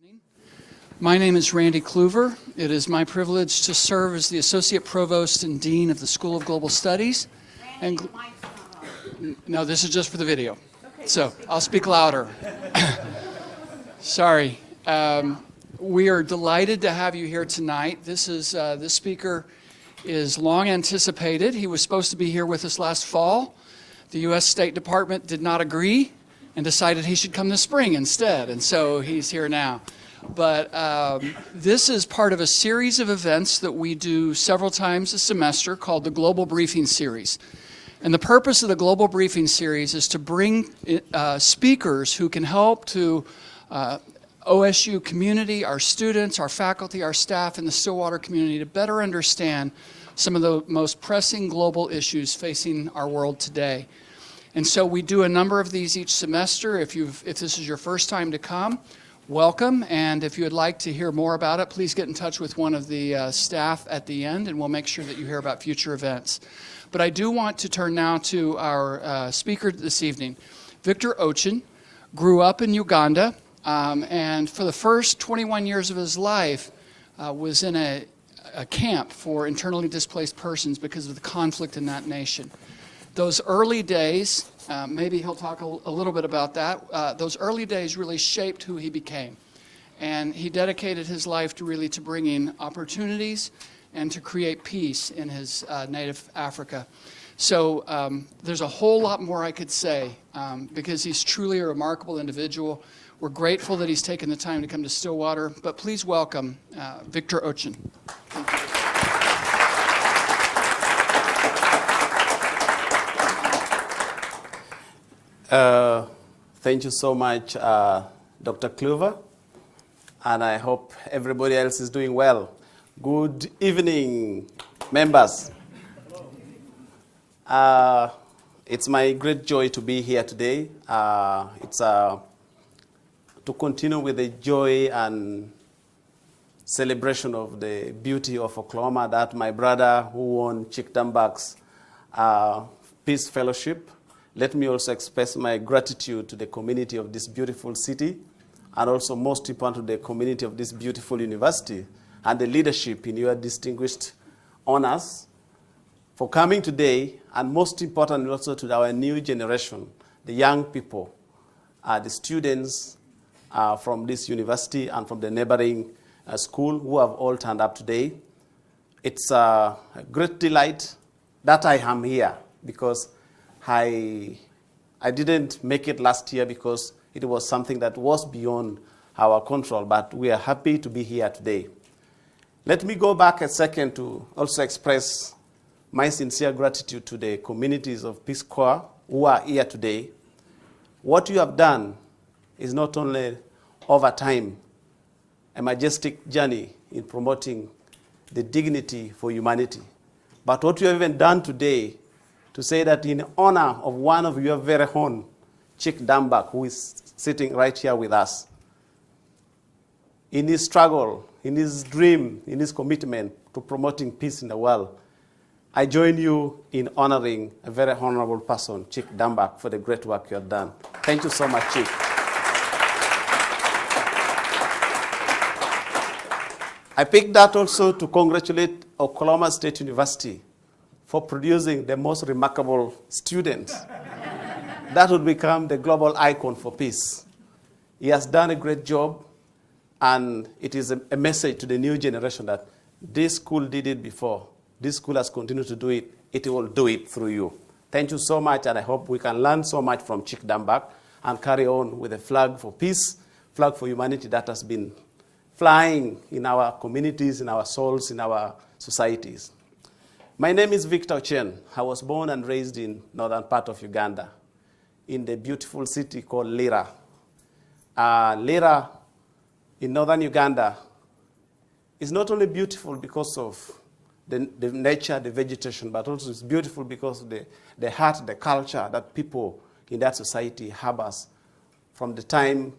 evening. My name is Randy Kluver. It is my privilege to serve as the Associate Provost and Dean of the School of Global Studies. Randy, No, this is just for the video. Okay. So I'll speak louder. Sorry. We are delighted to have you here tonight. This speaker is long anticipated. He was supposed to be here with us last fall. The U.S. State Department did not agree and decided he should come this spring instead, and so he's here now. But this is part of a series of events that we do several times a semester called the Global Briefing Series. And the purpose of the Global Briefing Series is to bring speakers who can help to OSU community, our students, our faculty, our staff, and the Stillwater community to better understand some of the most pressing global issues facing our world today. And so we do a number of these each semester. If this is your first time to come, welcome. And if you would like to hear more about it, please get in touch with one of the staff at the end, and we'll make sure that you hear about future events. But I do want to turn now to our speaker this evening. Victor Ochen grew up in Uganda, and for the first 21 years of his life was in a camp for internally displaced persons because of the conflict in that nation. Those early days, maybe he'll talk a little bit about that, those early days really shaped who he became. And he dedicated his life to bringing opportunities and to create peace in his native Africa. So there's a whole lot more I could say because he's truly a remarkable individual. We're grateful that he's taken the time to come to Stillwater, but please welcome Victor Ochen. Thank you. Thank you so much, Dr. Kluver, and I hope everybody else is doing well. Good evening, members. It's my great joy to be here today. It's to continue with the joy and celebration of the beauty of Oklahoma that my brother who won Chick Dunbar's Peace Fellowship. Let me also express my gratitude to the community of this beautiful city, and also most important to the community of this beautiful university and the leadership in your distinguished honors for coming today, and most important also to our new generation, the young people, the students from this university and from the neighboring school who have all turned up today. It's a great delight that I am here because I didn't make it last year because it was something that was beyond our control, but we are happy to be here today. Let me go back a second to also express my sincere gratitude to the communities of Peace Corps who are here today. What you have done is not only over time a majestic journey in promoting the dignity for humanity, but what you have even done today to say that in honor of one of your very own, Chick Dunbar, who is sitting right here with us, in his struggle, in his dream, in his commitment to promoting peace in the world, I join you in honoring a very honorable person, Chick Dunbar, for the great work you have done. Thank you so much, Chick. I picked that also to congratulate Oklahoma State University for producing the most remarkable students that would become the global icon for peace. He has done a great job, and it is a message to the new generation that this school did it before. This school has continued to do it. It will do it through you. Thank you so much, and I hope we can learn so much from Chick Dunbar and carry on with a flag for peace, flag for humanity that has been flying in our communities, in our souls, in our societies. My name is Victor Ochen. I was born and raised in northern part of Uganda, in the beautiful city called Lira. Lira in northern Uganda is not only beautiful because of the nature, the vegetation, but also it's beautiful because of the heart, the culture that people in that society harbors from the time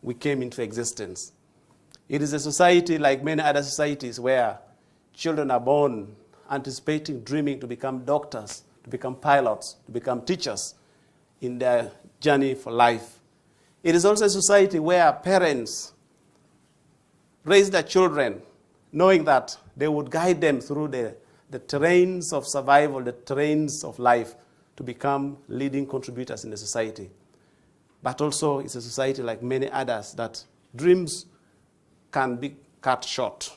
we came into existence. It is a society like many other societies where children are born anticipating, dreaming to become doctors, to become pilots, to become teachers in their journey for life. It is also a society where parents raise their children knowing that they would guide them through the terrains of survival, the terrains of life, to become leading contributors in the society. But also, it's a society like many others that dreams can be cut short,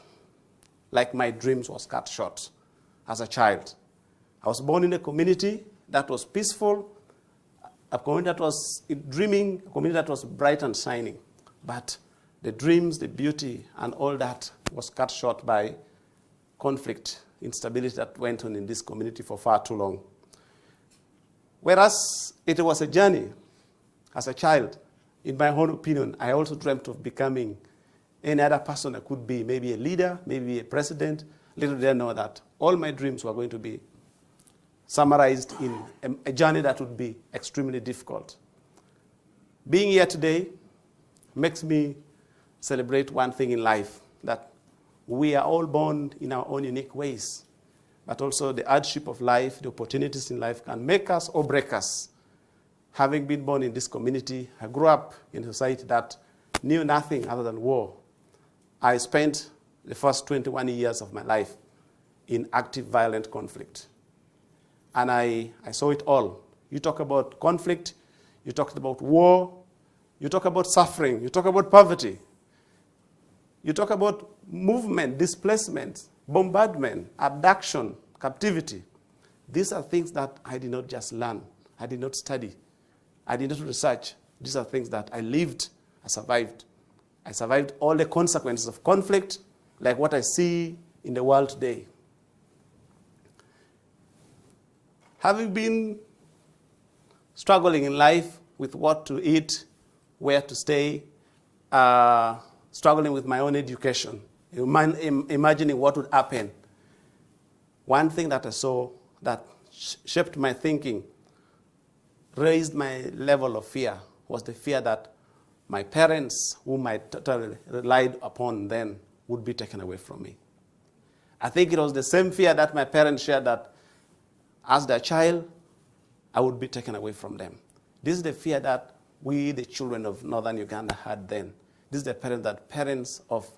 like my dreams was cut short as a child. I was born in a community that was peaceful, a community that was dreaming, a community that was bright and shining. But the dreams, the beauty, and all that was cut short by conflict, instability that went on in this community for far too long. Whereas it was a journey as a child, in my own opinion, I also dreamt of becoming any other person I could be, maybe a leader, maybe a president. Little did I know that all my dreams were going to be summarized in a journey that would be extremely difficult. Being here today makes me celebrate one thing in life, that we are all born in our own unique ways, but also the hardship of life, the opportunities in life can make us or break us. Having been born in this community, I grew up in a society that knew nothing other than war. I spent the first 21 years of my life in active violent conflict. And I saw it all. You talk about conflict, you talked about war, you talk about suffering, you talk about poverty, you talk about movement, displacement, bombardment, abduction, captivity. These are things that I did not just learn. I did not study. I did not research. These are things that I lived, I survived. I survived all the consequences of conflict, like what I see in the world today. Having been struggling in life with what to eat, where to stay, struggling with my own education, imagining what would happen. One thing that I saw that shaped my thinking, raised my level of fear, was the fear that my parents, whom I totally relied upon then, would be taken away from me. I think it was the same fear that my parents shared, that as their child, I would be taken away from them. This is the fear that we, the children of northern Uganda, had then. This is the feeling that parents of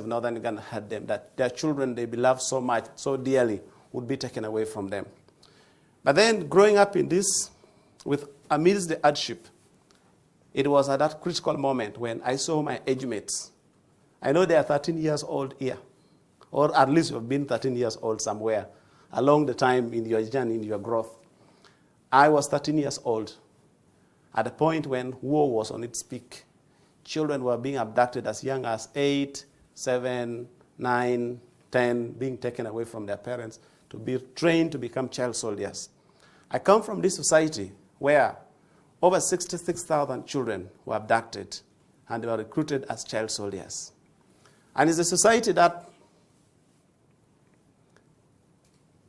northern Uganda had them, that their children they beloved so much, so dearly, would be taken away from them. But then, growing up in this, amidst the hardship, it was at that critical moment when I saw my age mates. I know they are 13 years old here, or at least you've been 13 years old somewhere along the time in your journey, in your growth. I was 13 years old at a point when war was on its peak. Children were being abducted as young as 8, 7, 9, 10, being taken away from their parents to be trained to become child soldiers. I come from this society where over 66,000 children were abducted and they were recruited as child soldiers. And it's a society that,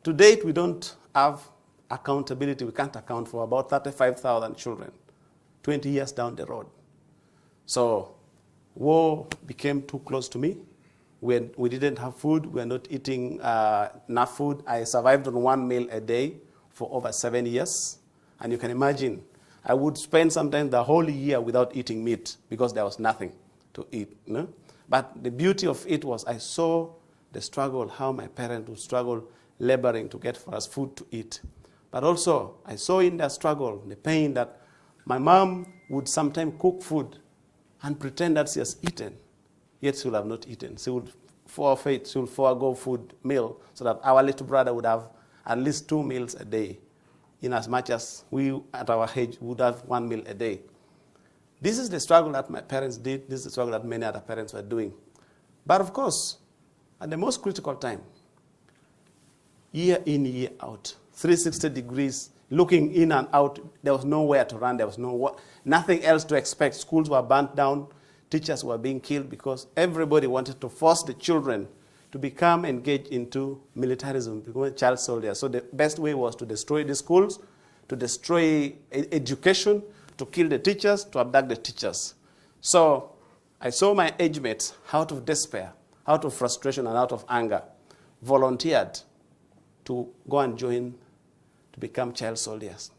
to date, we don't have accountability. We can't account for about 35,000 children 20 years down the road. So war became too close to me. We didn't have food. We were not eating enough food. I survived on one meal a day for over 7 years. And you can imagine, I would spend sometimes the whole year without eating meat because there was nothing to eat. You know? But the beauty of it was I saw the struggle, how my parents would struggle, laboring to get for us food to eat. But also, I saw in their struggle, the pain that my mom would sometimes cook food and pretend that she has eaten, yet she will have not eaten. She would forego food meal so that our little brother would have at least 2 meals a day, in as much as we at our age would have 1 meal a day. This is the struggle that my parents did. This is the struggle that many other parents were doing. But of course, at the most critical time, year in, year out, 360 degrees, looking in and out, there was nowhere to run, there was nothing else to expect. Schools were burnt down, teachers were being killed because everybody wanted to force the children to become engaged into militarism, become child soldiers. So the best way was to destroy the schools, to destroy education, to kill the teachers, to abduct the teachers. So I saw my age mates, out of despair, out of frustration and out of anger, volunteered to go and join to become child soldiers.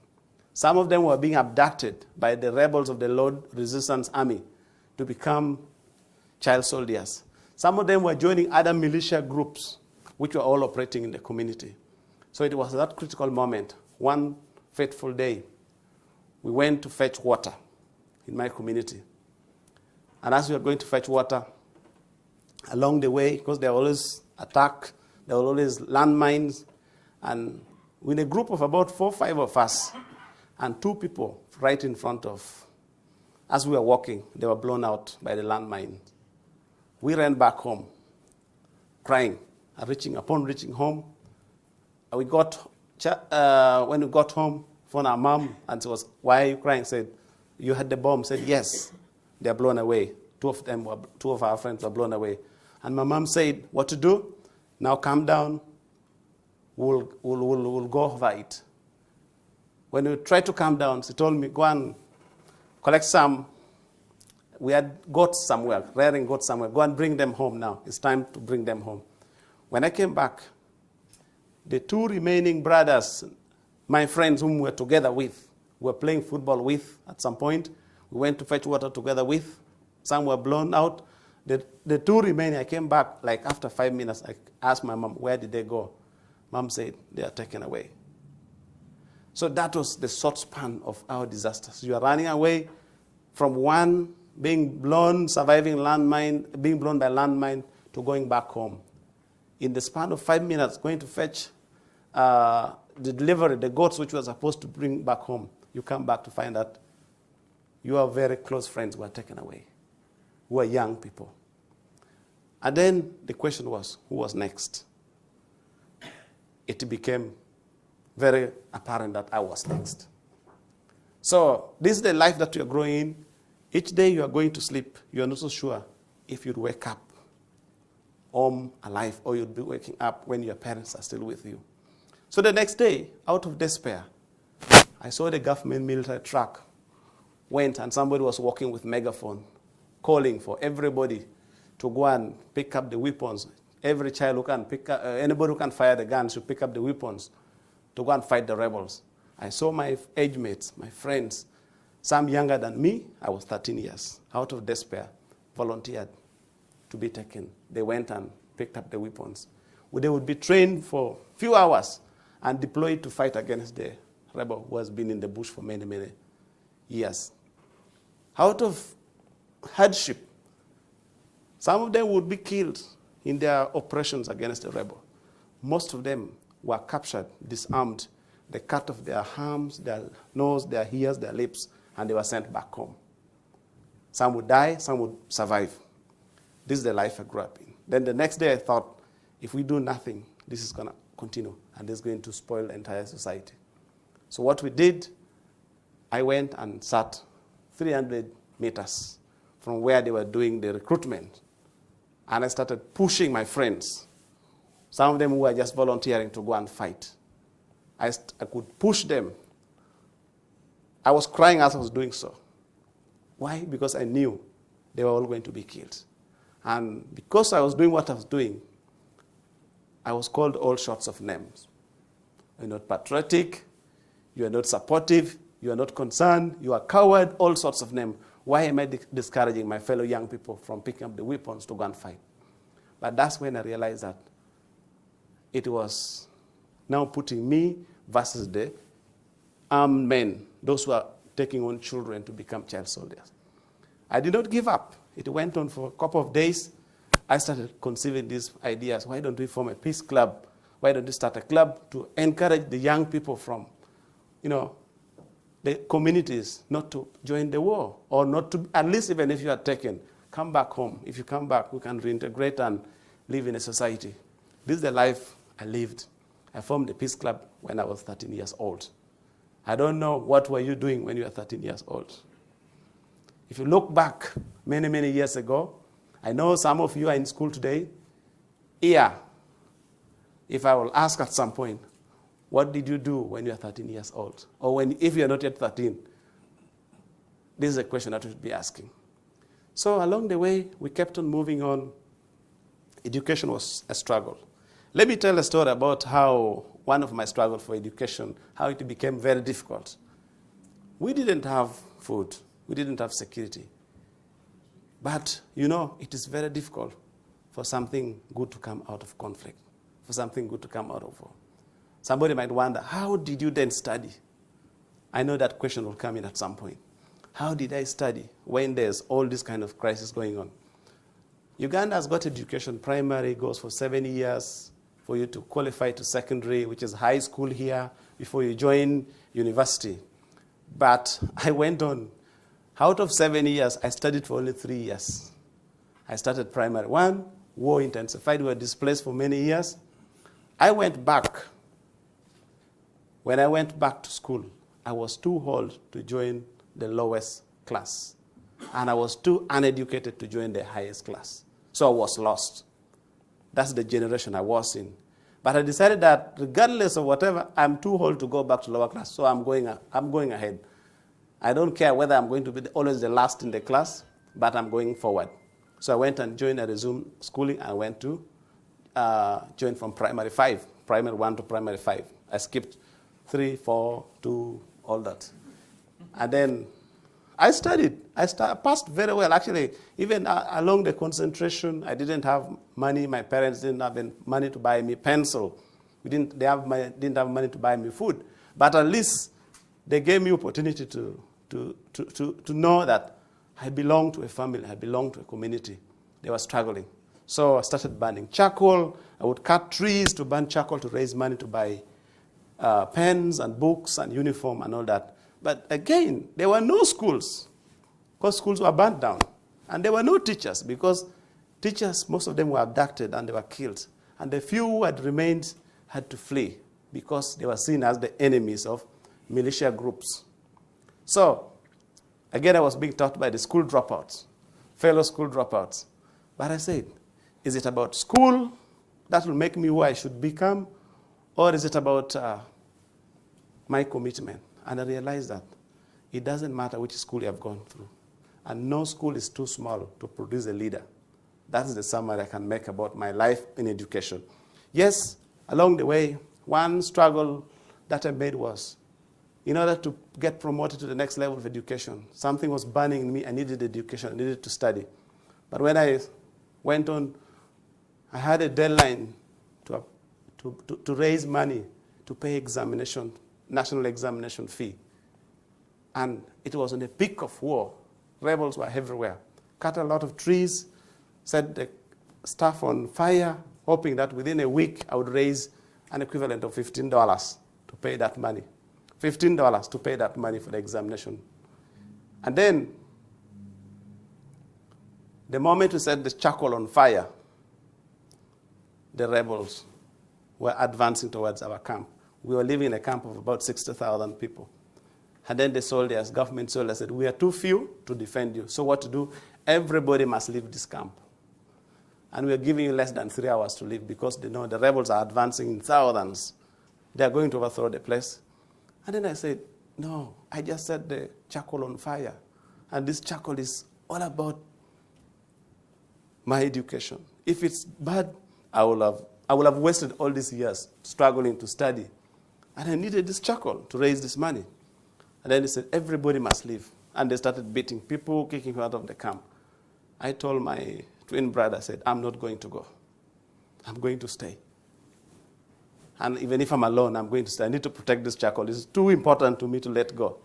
Some of them were being abducted by the rebels of the Lord Resistance Army to become child soldiers. Some of them were joining other militia groups, which were all operating in the community. So it was that critical moment. One fateful day, we went to fetch water in my community. And as we were going to fetch water, along the way, because there were always attacks, there were always landmines, and with a group of about 4 or 5 of us, and 2 people right in front of, as we were walking, they were blown out by the landmine. We ran back home, crying. Upon reaching home, we got, when we got home, phoned our mom, and she was, "Why are you crying?" Said, "You had the bomb." Said, "Yes, they're blown away." 2 of our friends were blown away. And my mom said, "What to do? Now calm down. We'll go over it." When we tried to calm down, she told me, "Go and collect some." We had goats somewhere, rearing goats somewhere. "Go and bring them home now. It's time to bring them home." When I came back, the 2 remaining brothers, my friends whom we were together with, were playing football with at some point. We went to fetch water together with. Some were blown out. The 2 remaining, I came back, like after 5 minutes, I asked my mom, "Where did they go?" Mom said, "They are taken away." So that was the short span of our disasters. You are running away from one being blown, surviving landmine, being blown by landmine, to going back home. In the span of 5 minutes, going to fetch the delivery, the goats which you were supposed to bring back home, you come back to find that your very close friends were taken away, who were young people. And then the question was, who was next? It became very apparent that I was next. So this is the life that you're growing in. Each day you are going to sleep, you're not so sure if you'd wake up home alive or you'd be waking up when your parents are still with you. So the next day, out of despair, I saw the government military truck went and somebody was walking with megaphone, calling for everybody to go and pick up the weapons. Every child who can pick up, anybody who can fire the guns should pick up the weapons to go and fight the rebels. I saw my age mates, my friends, some younger than me. I was 13 years. Out of despair, volunteered to be taken. They went and picked up the weapons. They would be trained for a few hours and deployed to fight against the rebel who has been in the bush for many, many years. Out of hardship, some of them would be killed in their operations against the rebel. Most of them were captured, disarmed. They cut off their arms, their nose, their ears, their lips, and they were sent back home. Some would die, some would survive. This is the life I grew up in. Then the next day I thought, if we do nothing, this is going to continue, and this is going to spoil the entire society. So what we did, I went and sat 300 meters from where they were doing the recruitment, and I started pushing my friends. Some of them who were just volunteering to go and fight. I could push them. I was crying as I was doing so. Why? Because I knew they were all going to be killed. And because I was doing what I was doing, I was called all sorts of names. You're not patriotic, you are not supportive, you are not concerned, you are coward, all sorts of names. Why am I discouraging my fellow young people from picking up the weapons to go and fight? But that's when I realized that it was now putting me versus the armed men, those who are taking on children to become child soldiers. I did not give up. It went on for a couple of days. I started conceiving these ideas. Why don't we form a peace club? Why don't we start a club to encourage the young people from, the communities not to join the war, or not to, at least even if you are taken, come back home. If you come back, we can reintegrate and live in a society. This is the life I lived. I formed a peace club when I was 13 years old. I don't know what were you doing when you were 13 years old. If you look back many, many years ago, I know some of you are in school today. Here, if I will ask at some point, what did you do when you were 13 years old? Or if you are not yet 13, this is a question that we should be asking. So along the way, we kept on moving on. Education was a struggle. Let me tell a story about how one of my struggles for education, how it became very difficult. We didn't have food. We didn't have security. But, you know, it is very difficult for something good to come out of conflict, for something good to come out of war. Somebody might wonder, how did you then study? I know that question will come in at some point. How did I study when there's all this kind of crisis going on? Uganda has got education. Primary goes for 7 years for you to qualify to secondary, which is high school here, before you join university. But I went on. Out of 7 years, I studied for only 3 years. I started primary 1, war intensified, we were displaced for many years. I went back. When I went back to school, I was too old to join the lowest class. And I was too uneducated to join the highest class. So I was lost. That's the generation I was in. But I decided that regardless of whatever, I'm too old to go back to lower class, so I'm going ahead. I don't care whether I'm going to be always the last in the class, but I'm going forward. So I went and joined, I resumed schooling. I went to join from primary 5, primary 1 to primary 5. I skipped 3, 4, 2, all that. And then I studied. I passed very well. Actually, even along the concentration, I didn't have money. My parents didn't have money to buy me pencil. Didn't have money to buy me food. But at least they gave me opportunity to know that I belong to a family. I belong to a community. They were struggling. So I started burning charcoal. I would cut trees to burn charcoal to raise money to buy pens and books and uniform and all that. But again, there were no schools because schools were burnt down. And there were no teachers because teachers, most of them were abducted and they were killed. And the few who had remained had to flee because they were seen as the enemies of militia groups. So, again, I was being taught by the school dropouts, fellow school dropouts. But I said, is it about school that will make me who I should become? Or is it about my commitment? And I realized that it doesn't matter which school you have gone through. And no school is too small to produce a leader. That's the summary I can make about my life in education. Yes, along the way, one struggle that I made was, in order to get promoted to the next level of education, something was burning in me. I needed education. I needed to study. But when I went on, I had a deadline to raise money to pay national examination fee. And it was in the peak of war. Rebels were everywhere. Cut a lot of trees, set the stuff on fire, hoping that within a week I would raise an equivalent of $15 to pay that money. $15 to pay that money for the examination. And then, the moment we set the charcoal on fire, the rebels were advancing towards our camp. We were living in a camp of about 60,000 people. And then the soldiers, government soldiers, said, we are too few to defend you. So what to do? Everybody must leave this camp. And we are giving you less than 3 hours to leave because they know the rebels are advancing in thousands. They are going to overthrow the place. And then I said, no, I just set the charcoal on fire. And this charcoal is all about my education. If it's bad, I will have wasted all these years struggling to study. And I needed this charcoal to raise this money. And then they said, everybody must leave. And they started beating people, kicking out of the camp. I told my twin brother, I said, I'm not going to go. I'm going to stay. And even if I'm alone, I'm going to stay. I need to protect this charcoal. It's too important to me to let go.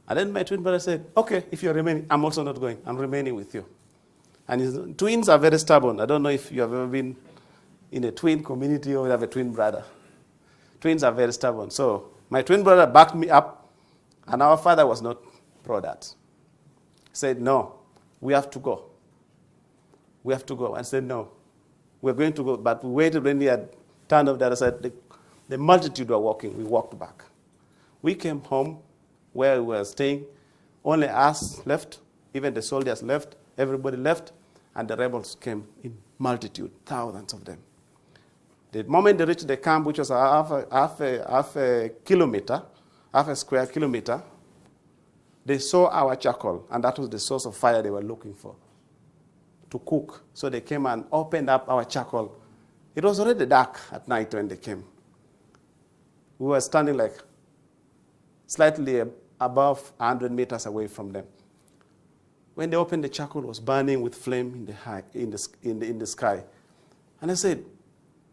And then my twin brother said, okay, if you're remaining, I'm also not going. I'm remaining with you. And twins are very stubborn. I don't know if you have ever been in a twin community or you have a twin brother. Twins are very stubborn. So my twin brother backed me up, and our father was not pro that. He said, no, we have to go. We have to go. I said, no, we're going to go. But we waited when he had turned off the other side. The multitude were walking. We walked back. We came home where we were staying. Only us left. Even the soldiers left. Everybody left. And the rebels came in multitude, thousands of them. The moment they reached the camp, which was half a square kilometer, they saw our charcoal, and that was the source of fire they were looking for to cook. So they came and opened up our charcoal. It was already dark at night when they came. We were standing like slightly above 100 meters away from them. When they opened, the charcoal was burning with flame in the sky. And I said,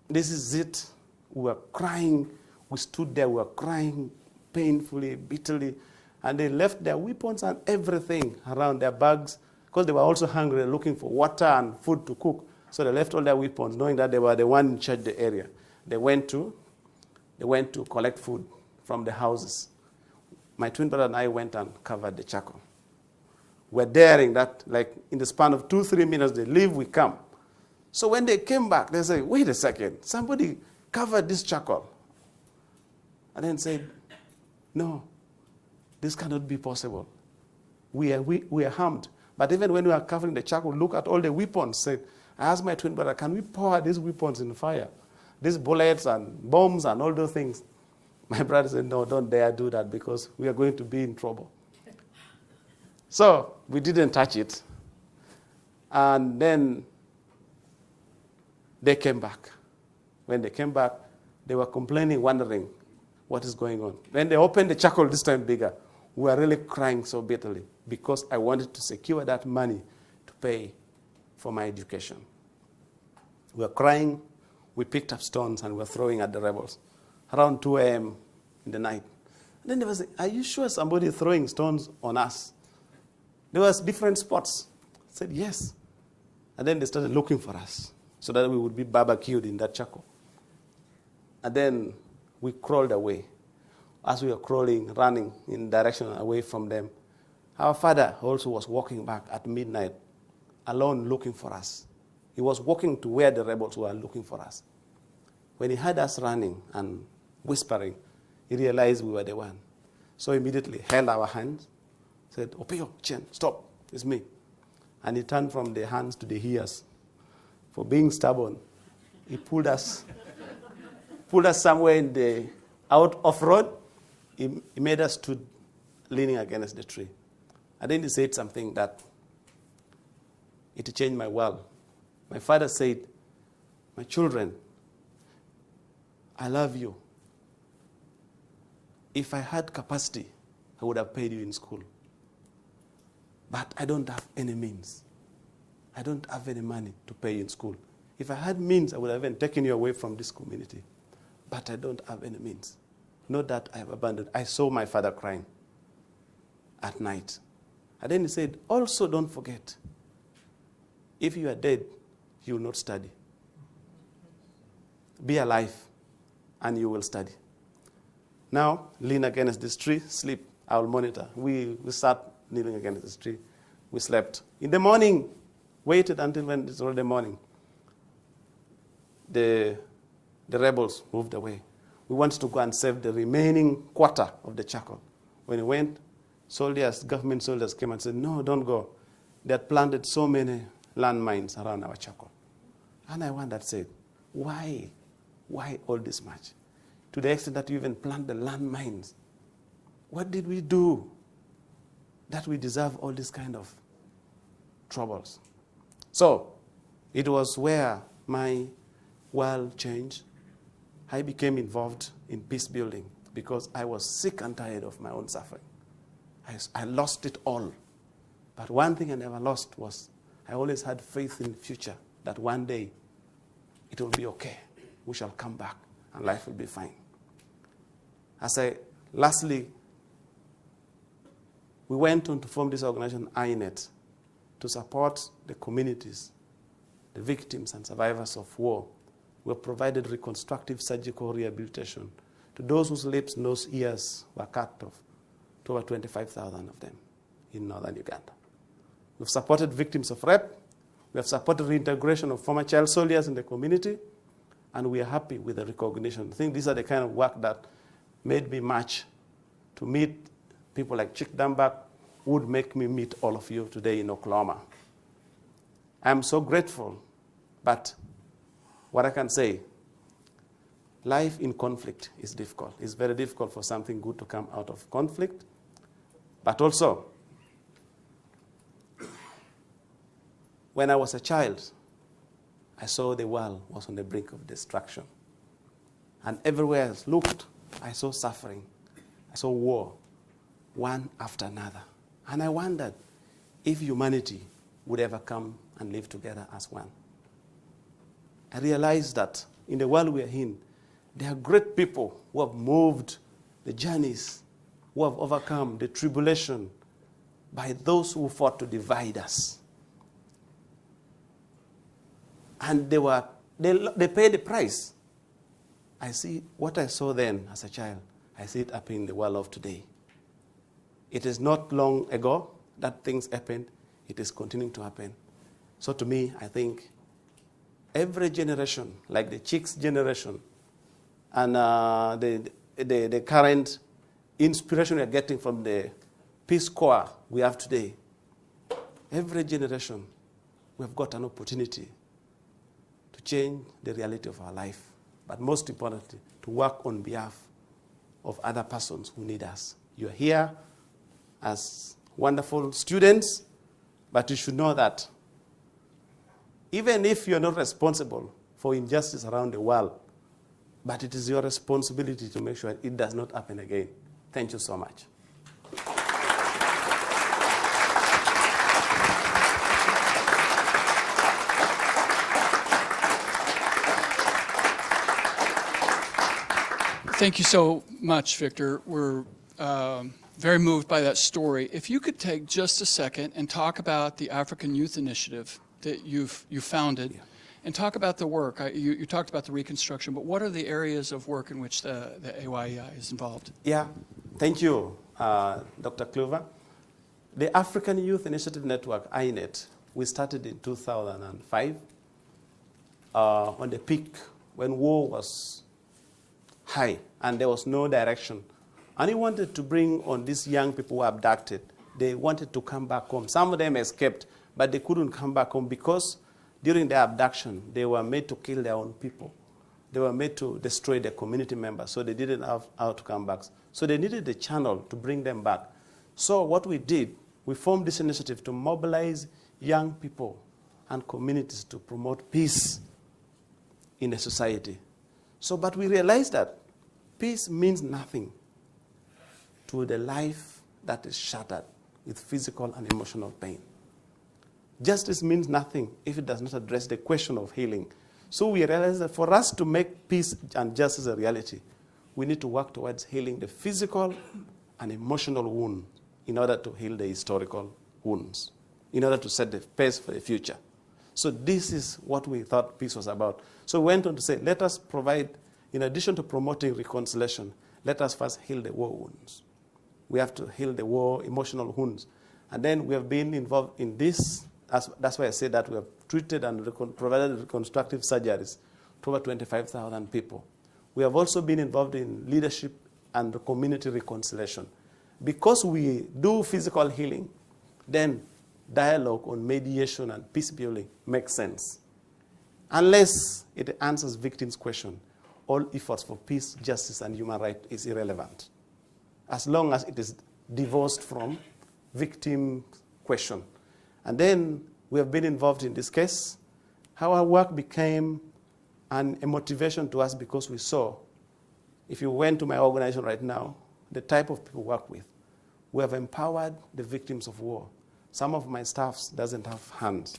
this is it. We were crying. We stood there. We were crying painfully, bitterly. And they left their weapons and everything around their bags because they were also hungry, looking for water and food to cook. So they left all their weapons, knowing that they were the one in charge of the area. They went to collect food from the houses. My twin brother and I went and covered the charcoal. We're daring that, like in the span of 2-3 minutes, they leave, we come. So when they came back, they said, wait a second, somebody covered this charcoal. And then said, no, this cannot be possible. We are harmed. But even when we are covering the charcoal, look at all the weapons. Said, I asked my twin brother, can we pour these weapons in fire? These bullets and bombs and all those things. My brother said, no, don't dare do that because we are going to be in trouble. So we didn't touch it. And then they came back. When they came back, they were complaining, wondering what is going on. When they opened the charcoal this time bigger, we were really crying so bitterly because I wanted to secure that money to pay for my education. We were crying. We picked up stones and we were throwing at the rebels around 2 a.m. in the night. And then they were saying, are you sure somebody is throwing stones on us? There was different spots. I said, yes. And then they started looking for us so that we would be barbecued in that charcoal. And then we crawled away. As we were crawling, running in direction away from them, our father also was walking back at midnight, alone looking for us. He was walking to where the rebels were looking for us. When he heard us running and whispering, he realized we were the one. So immediately held our hands, said, Opio, Ochen, stop, it's me. And he turned from the hands to the ears. For being stubborn, he pulled us somewhere in the out of road. He made us stood leaning against the tree. And then he said something that it changed my world. My father said, my children, I love you. If I had capacity, I would have paid you in school. But I don't have any means. I don't have any money to pay you in school. If I had means, I would have even taken you away from this community. But I don't have any means. Not that I have abandoned. I saw my father crying at night. And then he said, also don't forget, if you are dead, you will not study. Be alive, and you will study. Now, lean against this tree, sleep. I will monitor. We sat kneeling against this tree. We slept. In the morning, waited until when it's already morning. The rebels moved away. We wanted to go and save the remaining quarter of the charcoal. When we went, government soldiers came and said, no, don't go. They had planted so many landmines around our charcoal. And I wondered, said, why? Why all this much? To the extent that you even plant the landmines. What did we do that we deserve all these kind of troubles? So it was where my world changed. I became involved in peace building because I was sick and tired of my own suffering. I lost it all. But one thing I never lost was I always had faith in the future that one day it will be okay. We shall come back and life will be fine. Lastly, we went on to form this organization, INET, to support the communities, the victims and survivors of war. We provided reconstructive surgical rehabilitation to those whose lips and those ears were cut off, to over 25,000 of them in northern Uganda. We've supported victims of rape. We have supported reintegration of former child soldiers in the community, and we are happy with the recognition. I think these are the kind of work that made me march to meet people like Chick Dunbar, who would make me meet all of you today in Oklahoma. I'm so grateful, but what I can say, life in conflict is difficult. It's very difficult for something good to come out of conflict. But also, when I was a child, I saw the world was on the brink of destruction. And everywhere I looked, I saw suffering. I saw war, one after another. And I wondered, if humanity would ever come and live together as one. I realize that in the world we are in, there are great people who have moved the journeys, who have overcome the tribulation by those who fought to divide us. And they paid the price. I see what I saw then as a child. I see it happening in the world of today. It is not long ago that things happened. It is continuing to happen. So to me, I think every generation, like the Chicks generation, and the current inspiration we are getting from the Peace Corps we have today, every generation, we have got an opportunity to change the reality of our life, but most importantly, to work on behalf of other persons who need us. You are here as wonderful students, but you should know that even if you're not responsible for injustice around the world, but it is your responsibility to make sure it does not happen again. Thank you so much. Thank you so much, Victor. We're very moved by that story. If you could take just a second and talk about the African Youth Initiative that you founded, yeah, and talk about the work. You talked about the reconstruction, but what are the areas of work in which the AYEI is involved? Yeah, thank you, Dr. Clover. The African Youth Initiative Network, INET, we started in 2005 on the peak when war was high and there was no direction. And he wanted to bring on these young people who were abducted. They wanted to come back home. Some of them escaped, but they couldn't come back home because during their abduction, they were made to kill their own people. They were made to destroy their community members, so they didn't have how to come back. So they needed a channel to bring them back. So what we did, we formed this initiative to mobilize young people and communities to promote peace in a society. So, but we realized that peace means nothing to the life that is shattered with physical and emotional pain. Justice means nothing if it does not address the question of healing. So we realize that for us to make peace and justice a reality, we need to work towards healing the physical and emotional wound in order to heal the historical wounds, in order to set the pace for the future. So this is what we thought peace was about. So we went on to say, let us provide, in addition to promoting reconciliation, let us first heal the war wounds. We have to heal the war emotional wounds. And then we have been involved in this. That's why I say that we have treated and provided reconstructive surgeries to over 25,000 people. We have also been involved in leadership and community reconciliation. Because we do physical healing, then dialogue on mediation and peace building makes sense. Unless it answers victims' question, all efforts for peace, justice, and human rights is irrelevant. As long as it is divorced from victim question. And then we have been involved in this case. Our work became a motivation to us because we saw, if you went to my organization right now, the type of people we work with. We have empowered the victims of war. Some of my staff doesn't have hands.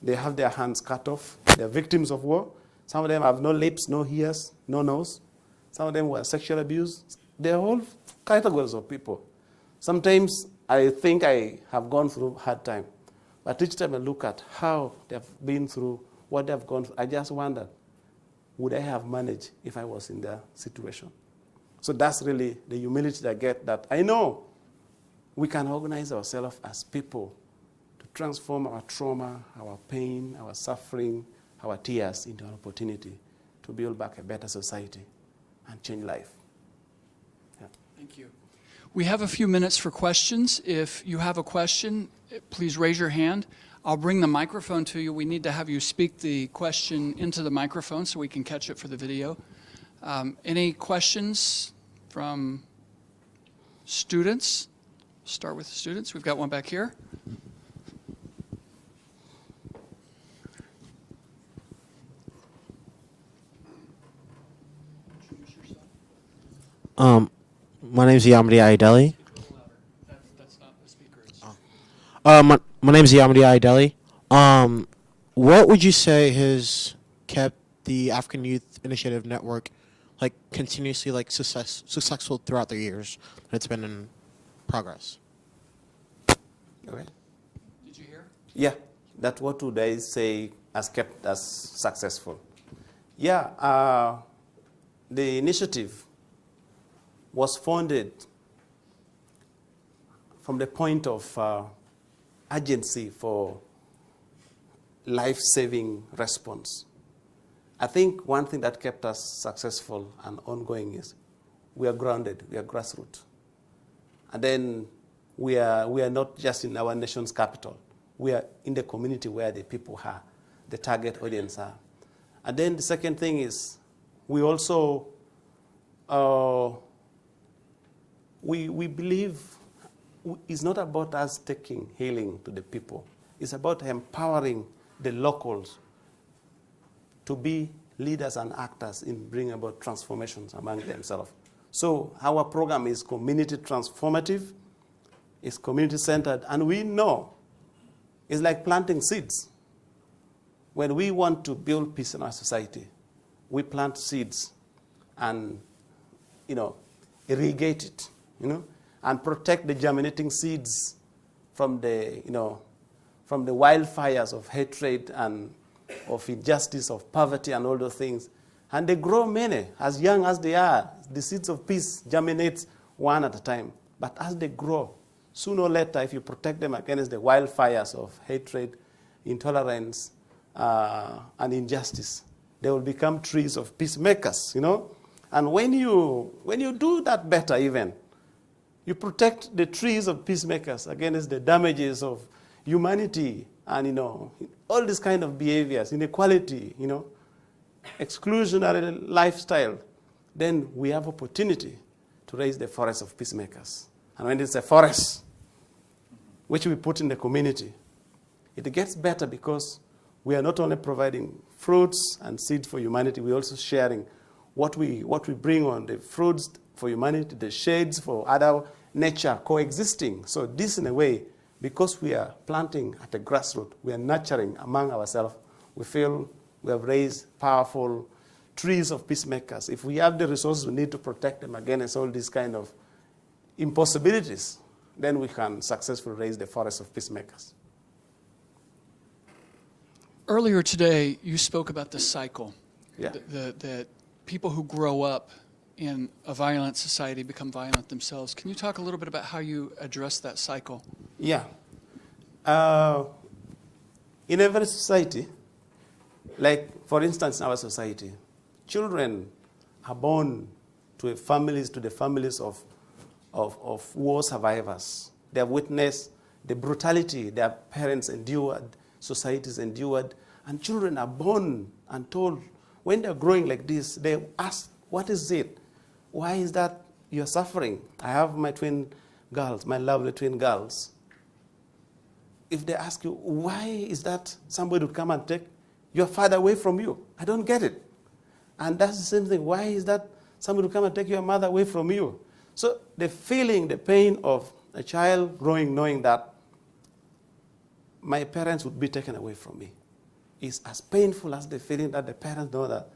They have their hands cut off. They're victims of war. Some of them have no lips, no ears, no nose. Some of them were sexually abused. They're all categories of people. Sometimes I think I have gone through hard time. But each time I look at how they've been through, what they've gone through, I just wonder, would I have managed if I was in their situation? So that's really the humility that I get, that I know we can organize ourselves as people to transform our trauma, our pain, our suffering, our tears into an opportunity to build back a better society and change life. Yeah. Thank you. We have a few minutes for questions. If you have a question, please raise your hand. I'll bring the microphone to you. We need to have you speak the question into the microphone so we can catch it for the video. Any questions from students? Start with the students. We've got one back here. My name is Yamri Aideli. That's not the speaker. It's My name's Yamadi Ideli. What would you say has kept the African Youth Initiative Network like continuously like successful throughout the years that it's been in progress? Okay. Did you hear? Yeah, that what would I say has kept us successful? Yeah, the initiative was founded from the point of urgency for life-saving response. I think one thing that kept us successful and ongoing is we are grounded, we are grassroots. And then we are not just in our nation's capital. We are in the community where the people are, the target audience are. And then the second thing is we also, we believe it's not about us taking healing to the people. It's about empowering the locals to be leaders and actors in bringing about transformations among themselves. So our program is community transformative, it's community-centered, and we know it's like planting seeds. When we want to build peace in our society, we plant seeds and, irrigate it, and protect the germinating seeds from the, from the wildfires of hatred and of injustice, of poverty, and all those things. And they grow many. As young as they are, the seeds of peace germinate one at a time. But as they grow, sooner or later, if you protect them against the wildfires of hatred, intolerance, and injustice, they will become trees of peacemakers, And when you do that better even, you protect the trees of peacemakers against the damages of humanity and, all these kind of behaviors, inequality, exclusionary lifestyle, then we have opportunity to raise the forest of peacemakers. And when it's a forest, which we put in the community, it gets better because we are not only providing fruits and seeds for humanity, we're also sharing what we bring on the fruits for humanity, the shades for other nature coexisting. So this, in a way, because we are planting at the grassroots, we are nurturing among ourselves, we feel we have raised powerful trees of peacemakers. If we have the resources we need to protect them against all these kind of impossibilities, then we can successfully raise the forest of peacemakers. Earlier today, you spoke about the cycle. Yeah. That people who grow up in a violent society become violent themselves. Can you talk a little bit about how you address that cycle? Yeah. In every society, like for instance in our society, children are born to the families of war survivors. They have witnessed the brutality their parents endured, societies endured, and children are born and told, when they're growing like this, they ask, what is it? Why is that you're suffering? I have my twin girls, my lovely twin girls. If they ask you, why is that somebody would come and take your father away from you? I don't get it. And that's the same thing. Why is that somebody would come and take your mother away from you? So the feeling, the pain of a child growing knowing that my parents would be taken away from me is as painful as the feeling that the parents know that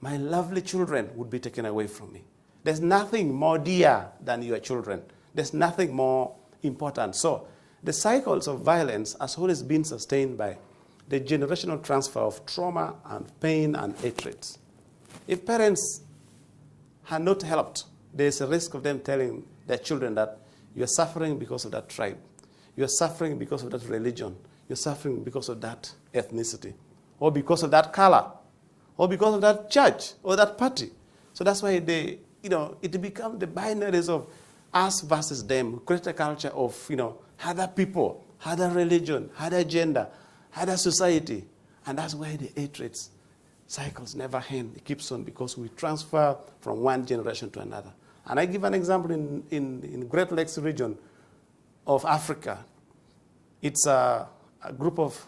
my lovely children would be taken away from me. There's nothing more dear than your children. There's nothing more important. So the cycles of violence has always been sustained by the generational transfer of trauma and pain and hatred. If parents had not helped, there's a risk of them telling their children that you're suffering because of that tribe. You're suffering because of that religion. You're suffering because of that ethnicity. Or because of that color. Or because of that church or that party. So that's why it becomes the binaries of us versus them. Create a culture of, other people, other religion, other gender, other society. And that's why the hatred cycles never end. It keeps on because we transfer from one generation to another. And I give an example in Great Lakes region of Africa. It's a group of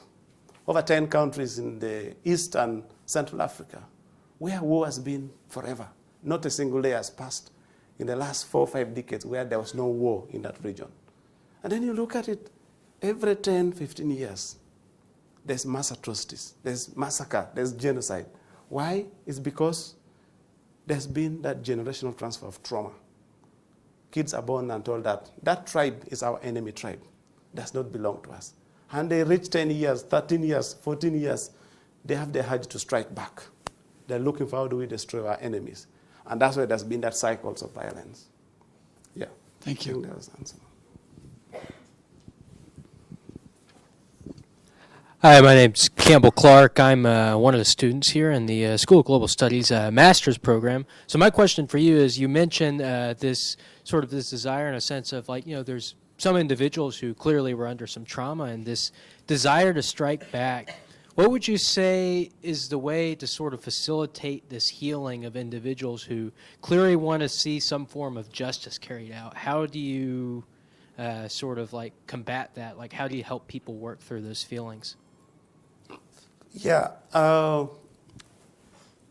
over 10 countries in the East and Central Africa, where war has been forever. Not a single day has passed in the last 4 or 5 decades where there was no war in that region. And then you look at it, every 10, 15 years, there's mass atrocities, there's massacre, there's genocide. Why? It's because there's been that generational transfer of trauma. Kids are born and told that that tribe is our enemy tribe, does not belong to us. And they reach 10 years, 13 years, 14 years, they have the urge to strike back. They're looking for how do we destroy our enemies. And that's why there's been that cycles of violence. Yeah. Thank you. I think that was the answer. Hi, my name's Campbell Clark. I'm one of the students here in the School of Global Studies master's program. So my question for you is, you mentioned this desire in a sense of there's some individuals who clearly were under some trauma and this desire to strike back. What would you say is the way to sort of facilitate this healing of individuals who clearly want to see some form of justice carried out? How do you combat that? Like, how do you help people work through those feelings? Yeah,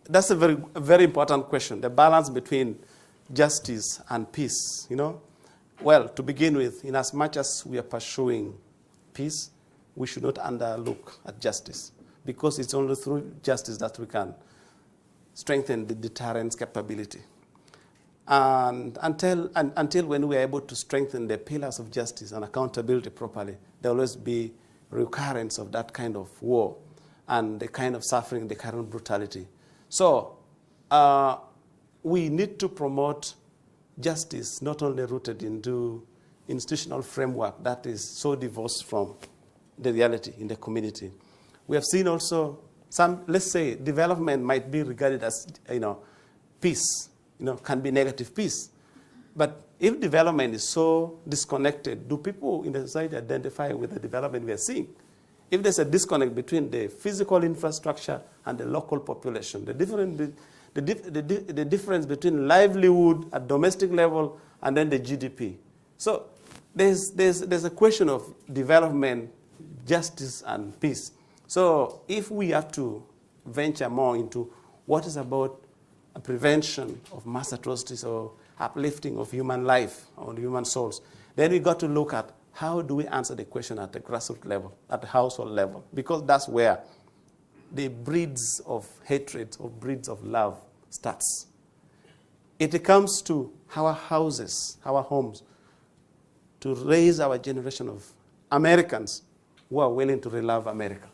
that's a very important question, the balance between justice and peace, Well, to begin with, in as much as we are pursuing peace, we should not underlook at justice, because it's only through justice that we can strengthen the deterrence capability. And until when we are able to strengthen the pillars of justice and accountability properly, there will always be recurrence of that kind of war and the kind of suffering, the kind of brutality. So we need to promote justice not only rooted into institutional framework that is so divorced from the reality in the community. We have seen also some, let's say, development might be regarded as, peace, can be negative peace. But if development is so disconnected, do people in the society identify with the development we are seeing? If there's a disconnect between the physical infrastructure and the local population, the difference between livelihood at domestic level and then the GDP. So there's a question of development, justice, and peace. So if we have to venture more into what is about a prevention of mass atrocities or uplifting of human life or human souls, then we got to look at how do we answer the question at the grassroots level, at the household level, because that's where the breeds of hatred or breeds of love starts. It comes to our houses, our homes, to raise our generation of Americans who are willing to relove America.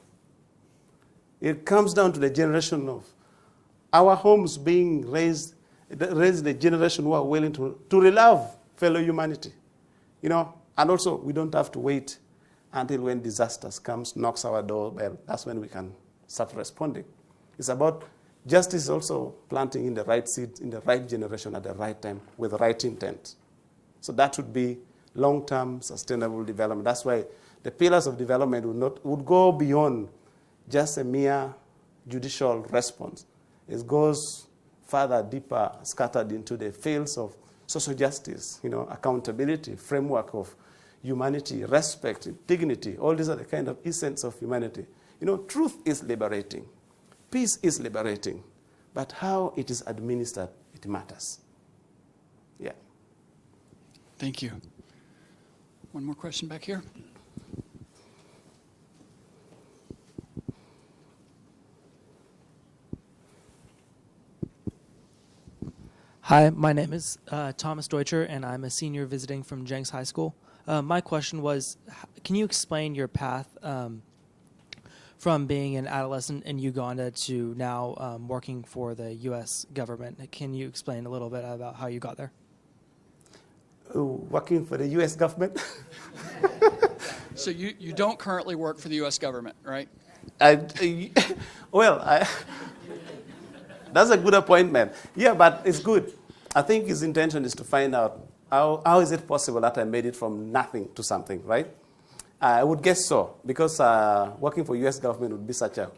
It comes down to the generation of our homes being raised the generation who are willing to relove fellow humanity. And also, we don't have to wait until when disasters comes, knocks our doorbell. That's when we can start responding. It's about justice also planting in the right seeds, in the right generation at the right time with the right intent. So that would be long-term sustainable development. That's why the pillars of development would go beyond just a mere judicial response. It goes further, deeper, scattered into the fields of social justice, accountability, framework of humanity, respect, dignity. All these are the kind of essence of humanity. Truth is liberating. Peace is liberating. But how it is administered, it matters. Yeah. Thank you. One more question back here. Hi, my name is Thomas Deutscher, and I'm a senior visiting from Jenks High School. My question was, can you explain your path from being an adolescent in Uganda to now working for the U.S. government? Can you explain a little bit about how you got there? Working for the U.S. government? So you don't currently work for the U.S. government, right? That's a good appointment. Yeah, but it's good. I think his intention is to find out how is it possible that I made it from nothing to something, right? I would guess so, because working for U.S. government would be such a...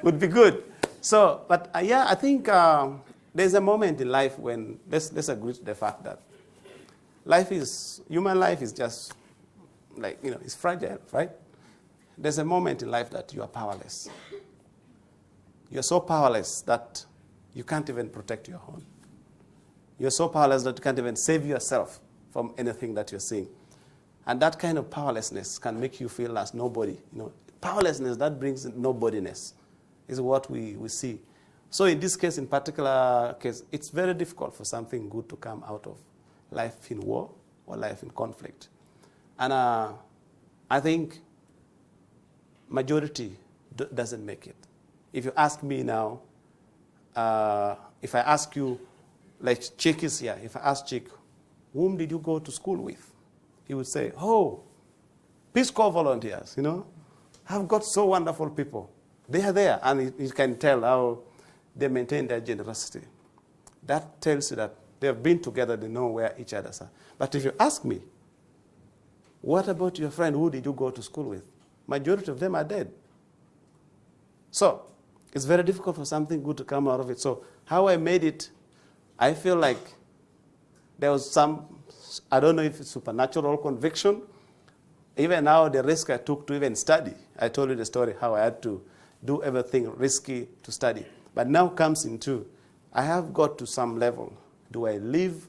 would be good. So, but I think there's a moment in life when, let's agree to the fact that human life is just like, it's fragile, right? There's a moment in life that you are powerless. You're so powerless that you can't even protect your own. You're so powerless that you can't even save yourself from anything that you're seeing. And that kind of powerlessness can make you feel as nobody. Powerlessness, that brings nobodiness, is what we see. So in this case, in particular case, it's very difficult for something good to come out of life in war or life in conflict. And I think majority doesn't make it. If you ask me now, if I ask you, like Chick is here, if I ask Chick, whom did you go to school with? He would say, oh, Peace Corps volunteers, I've got so wonderful people. They are there, and you can tell how they maintain their generosity. That tells you that they have been together, they know where each other are. But if you ask me, what about your friend, who did you go to school with? Majority of them are dead. So it's very difficult for something good to come out of it. So how I made it, I feel like there was some, I don't know if it's supernatural conviction. Even now, the risk I took to even study. I told you the story, how I had to do everything risky to study. But now comes into, I have got to some level. Do I live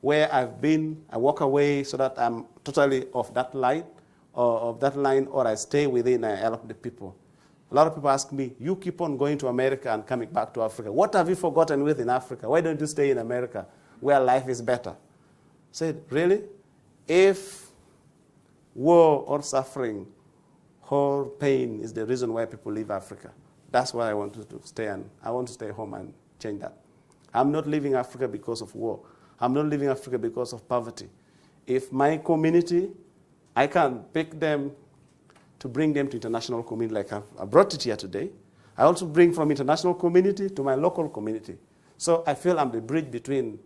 where I've been? I walk away so that I'm totally off that line, or I stay within and I help the people. A lot of people ask me, you keep on going to America and coming back to Africa. What have you forgotten with in Africa? Why don't you stay in America where life is better? I said, really? If war or suffering or pain is the reason why people leave Africa, that's why I wanted to stay, and I want to stay home and change that. I'm not leaving Africa because of war. I'm not leaving Africa because of poverty. If my community, I can pick them to bring them to international community, like I brought it here today. I also bring from international community to my local community. So I feel I'm the bridge between,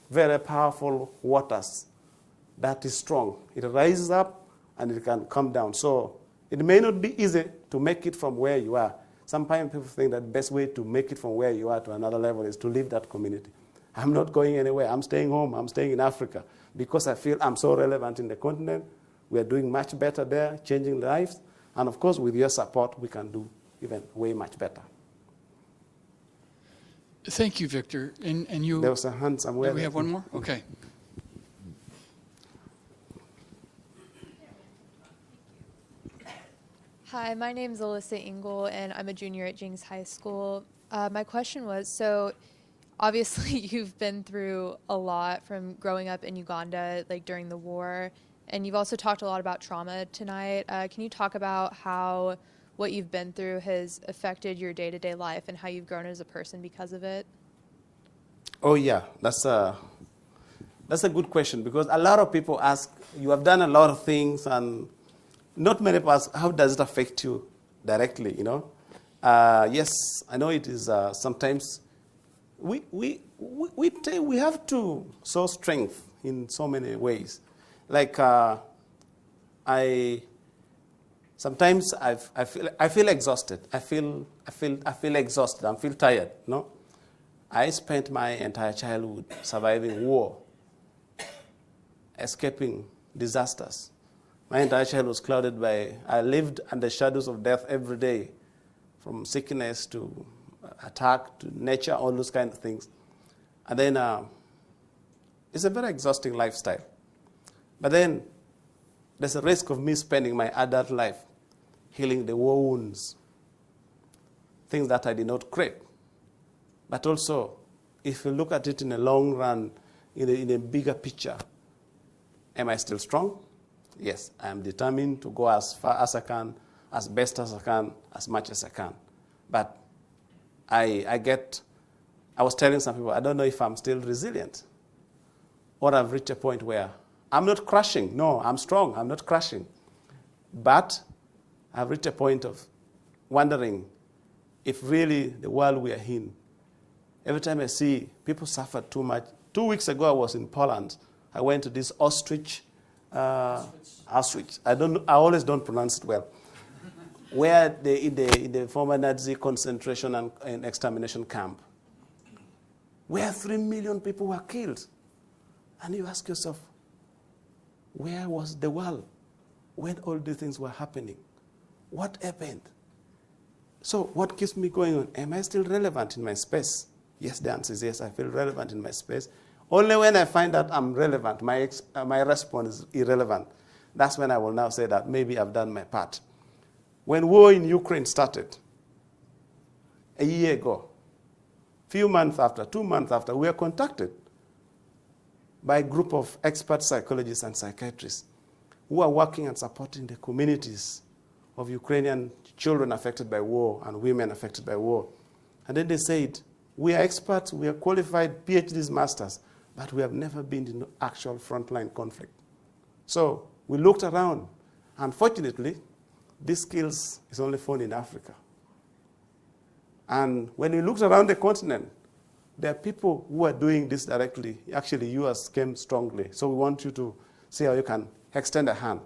very powerful waters that is strong. It rises up and it can come down. So it may not be easy to make it from where you are. Sometimes people think that the best way to make it from where you are to another level is to leave that community. I'm not going anywhere. I'm staying home. I'm staying in Africa because I feel I'm so relevant in the continent. We are doing much better there, changing lives. And of course, with your support, we can do even way much better. Thank you, Victor. And you. There was a hand somewhere. Do we have one more? Okay. Hi, my name is Alyssa Engel, and I'm a junior at Jings High School. My question was, so obviously you've been through a lot from growing up in Uganda, like during the war, and you've also talked a lot about trauma tonight. Can you talk about how what you've been through has affected your day-to-day life and how you've grown as a person because of it? Oh, yeah. That's a good question, because a lot of people ask, you have done a lot of things, and not many people ask, how does it affect you directly, Yes, I know it is sometimes we have to show strength in so many ways. Like sometimes I feel exhausted. I feel exhausted. I feel tired. I spent my entire childhood surviving war, escaping disasters. My entire childhood was clouded by, I lived under shadows of death every day, from sickness to attack to nature, all those kind of things. And then it's a very exhausting lifestyle. But then there's a risk of me spending my adult life healing the war wounds, things that I did not create. But also, if you look at it in a long run, in a bigger picture, am I still strong? Yes, I am determined to go as far as I can, as best as I can, as much as I can. But I was telling some people, I don't know if I'm still resilient, or I've reached a point where I'm not crashing. No, I'm strong. I'm not crashing. But I've reached a point of wondering if really the world we are in, every time I see people suffer too much. 2 weeks ago, I was in Poland. I went to this Auschwitz. I always don't pronounce it well. Where in the former Nazi concentration and extermination camp, where 3 million people were killed. And you ask yourself, where was the world when all these things were happening? What happened? So what keeps me going on? Am I still relevant in my space? Yes, the answer is yes, I feel relevant in my space. Only when I find that I'm relevant, my response is irrelevant, that's when I will now say that maybe I've done my part. When war in Ukraine started, a year ago, few months after, 2 months after, we were contacted by a group of expert psychologists and psychiatrists who are working and supporting the communities of Ukrainian children affected by war and women affected by war. And then they said, we are experts, we are qualified PhDs, masters, but we have never been in actual frontline conflict. So we looked around. Unfortunately, these skills is only found in Africa. And when we looked around the continent, there are people who are doing this directly. Actually, US came strongly. So we want you to see how you can extend a hand.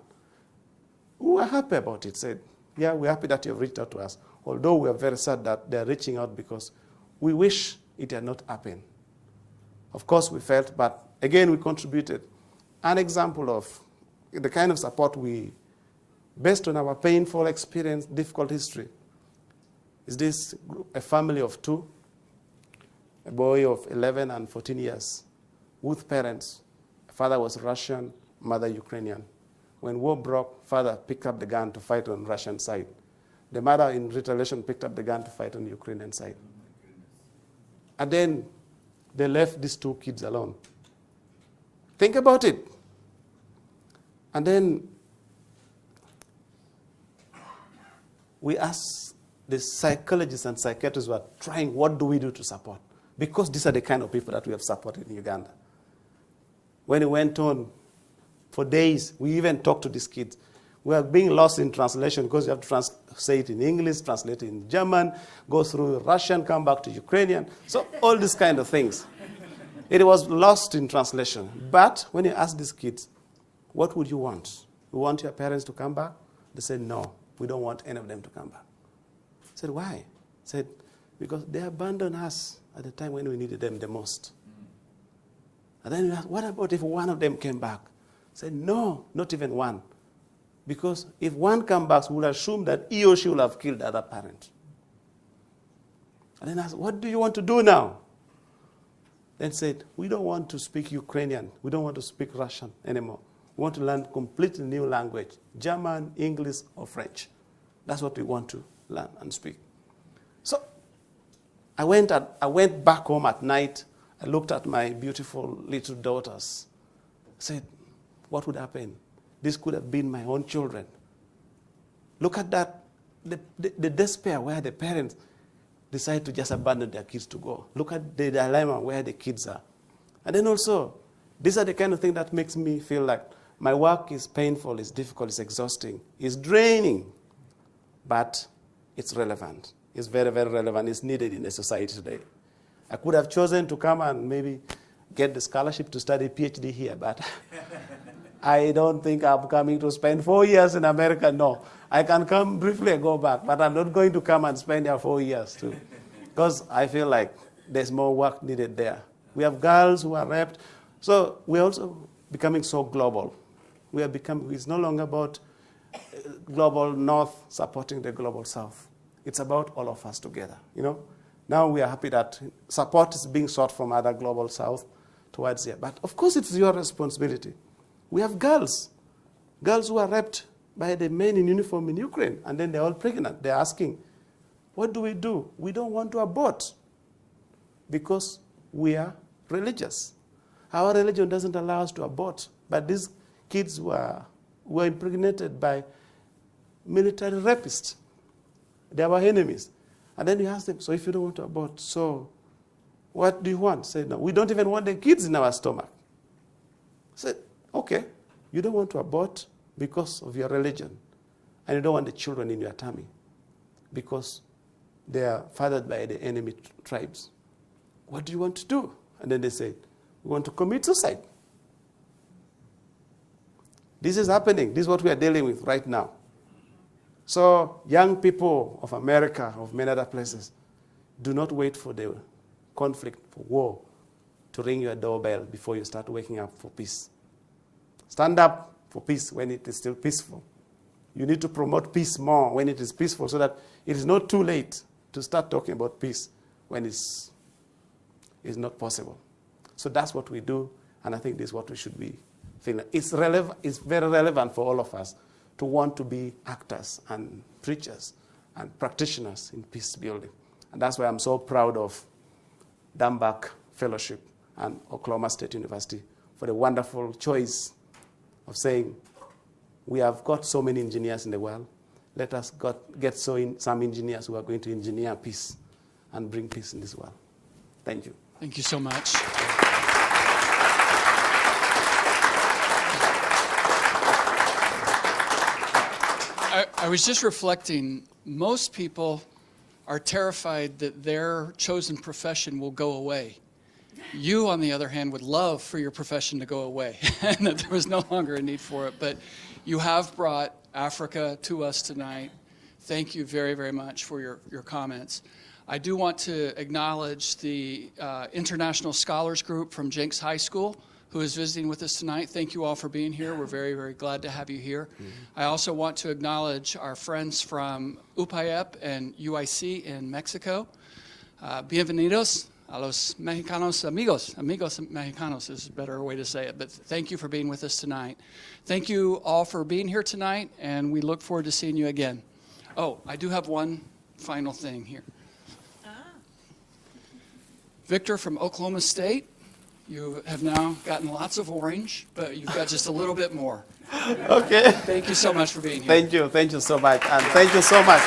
We were happy about it. Said, yeah, we're happy that you have reached out to us. Although we are very sad that they are reaching out because we wish it had not happened. Of course, we felt, but again, we contributed. An example of the kind of support we, based on our painful experience, difficult history, is this a family of two, a boy of 11 and 14 years, with parents. Father was Russian, mother Ukrainian. When war broke, father picked up the gun to fight on Russian side. The mother, in retaliation, picked up the gun to fight on the Ukrainian side. And then they left these two kids alone. Think about it. And then we asked the psychologists and psychiatrists who are trying, what do we do to support? Because these are the kind of people that we have supported in Uganda. When it went on for days, we even talked to these kids. We are being lost in translation because you have to say it in English, translate it in German, go through Russian, come back to Ukrainian. So all these kind of things. It was lost in translation. But when you ask these kids, what would you want? You want your parents to come back? They said, no, we don't want any of them to come back. I said, why? I said, because they abandoned us at the time when we needed them the most. And then we asked, what about if one of them came back? I said, no, not even one. Because if one comes back, we'll assume that he or she will have killed the other parent. And then I asked, what do you want to do now? Then said, we don't want to speak Ukrainian. We don't want to speak Russian anymore. We want to learn completely new language, German, English, or French. That's what we want to learn and speak. So I went back home at night. I looked at my beautiful little daughters. I said, what would happen? This could have been my own children. Look at that, the despair where the parents decide to just abandon their kids to go. Look at the dilemma where the kids are. And then also, these are the kind of thing that makes me feel like my work is painful, it's difficult, it's exhausting, it's draining, but it's relevant. It's very, very relevant. It's needed in the society today. I could have chosen to come and maybe get the scholarship to study PhD here, but I don't think I'm coming to spend 4 years in America. No, I can come briefly and go back, but I'm not going to come and spend there 4 years too, because I feel like there's more work needed there. We have girls who are raped, so we're also becoming so global. It's no longer about global North supporting the global South. It's about all of us together. Now we are happy that support is being sought from other global South towards here. But of course, it's your responsibility. We have girls who are raped by the men in uniform in Ukraine, and then they're all pregnant. They're asking, what do? We don't want to abort because we are religious. Our religion doesn't allow us to abort. But these kids were impregnated by military rapists. They are our enemies. And then you ask them, so if you don't want to abort, so what do you want? Say, no, we don't even want the kids in our stomach. Say, okay, you don't want to abort because of your religion, and you don't want the children in your tummy because they are fathered by the enemy tribes. What do you want to do? And then they say, we want to commit suicide. This is happening. This is what we are dealing with right now. So young people of America, of many other places, do not wait for the conflict, for war, to ring your doorbell before you start waking up for peace. Stand up for peace when it is still peaceful. You need to promote peace more when it is peaceful so that it is not too late to start talking about peace when it's not possible. So that's what we do, and I think this is what we should be feeling. It's very relevant for all of us to want to be actors and preachers and practitioners in peace building. And that's why I'm so proud of Dunback Fellowship and Oklahoma State University for the wonderful choice of saying, we have got so many engineers in the world. Let us get some engineers who are going to engineer peace and bring peace in this world. Thank you. Thank you so much. I was just reflecting, most people are terrified that their chosen profession will go away. You, on the other hand, would love for your profession to go away and that there was no longer a need for it. But you have brought Africa to us tonight. Thank you very, very much for your comments. I do want to acknowledge the International Scholars Group from Jenks High School who is visiting with us tonight. Thank you all for being here. We're very, very glad to have you here. I also want to acknowledge our friends from UPAEP and UIC in Mexico. Bienvenidos a los mexicanos, amigos mexicanos is a better way to say it, but thank you for being with us tonight. Thank you all for being here tonight, and we look forward to seeing you again. Oh, I do have one final thing here. Victor from Oklahoma State, you have now gotten lots of orange, but you've got just a little bit more. Okay. Thank you so much for being here. Thank you so much, and thank you so much.